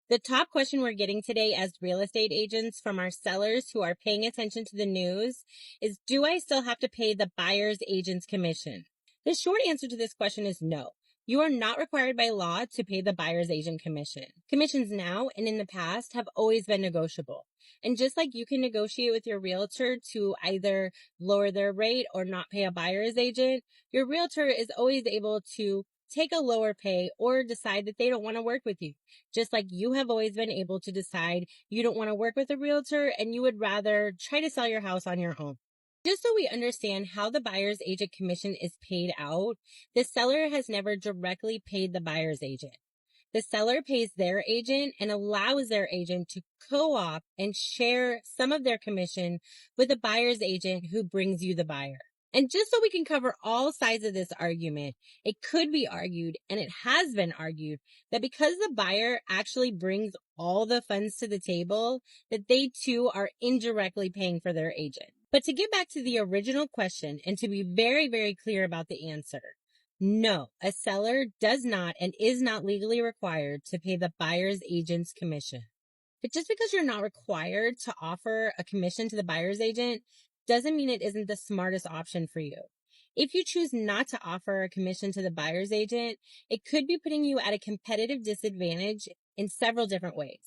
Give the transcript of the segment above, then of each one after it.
The top question we're getting today as real estate agents from our sellers who are paying attention to the news is, do I still have to pay the buyer's agent's commission? The short answer to this question is no. You are not required by law to pay the buyer's agent commission. Commissions now and in the past have always been negotiable. And just like you can negotiate with your realtor to either lower their rate or not pay a buyer's agent, your realtor is always able to take a lower pay or decide that they don't want to work with you. Just like you have always been able to decide you don't want to work with a realtor and you would rather try to sell your house on your own. Just so we understand how the buyer's agent commission is paid out, the seller has never directly paid the buyer's agent. The seller pays their agent and allows their agent to co-op and share some of their commission with the buyer's agent who brings you the buyer. And just so we can cover all sides of this argument, it could be argued, and it has been argued, that because the buyer actually brings all the funds to the table, that they too are indirectly paying for their agent. But to get back to the original question and to be very, very clear about the answer, no, a seller does not and is not legally required to pay the buyer's agent's commission. But just because you're not required to offer a commission to the buyer's agent doesn't mean it isn't the smartest option for you. If you choose not to offer a commission to the buyer's agent, it could be putting you at a competitive disadvantage in several different ways.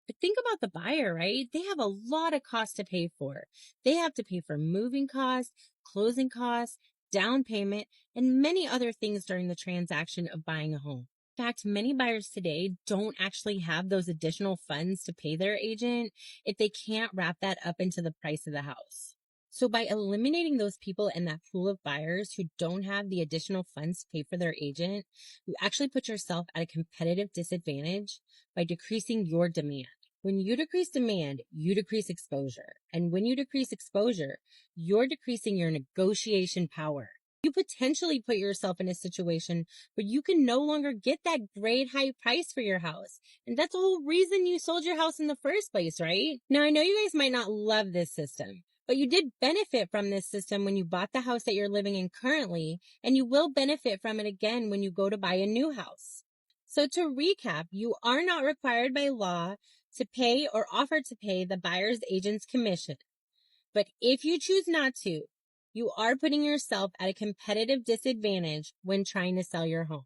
But think about the buyer, right? They have a lot of costs to pay for. They have to pay for moving costs, closing costs, down payment, and many other things during the transaction of buying a home. In fact, many buyers today don't actually have those additional funds to pay their agent if they can't wrap that up into the price of the house. So by eliminating those people in that pool of buyers who don't have the additional funds to pay for their agent, you actually put yourself at a competitive disadvantage by decreasing your demand. When you decrease demand, you decrease exposure. And when you decrease exposure, you're decreasing your negotiation power. You potentially put yourself in a situation where you can no longer get that great high price for your house. And that's the whole reason you sold your house in the first place, right? Now, I know you guys might not love this system, but you did benefit from this system when you bought the house that you're living in currently, and you will benefit from it again when you go to buy a new house. So to recap, you are not required by law to pay or offer to pay the buyer's agent's commission. But if you choose not to, you are putting yourself at a competitive disadvantage when trying to sell your home.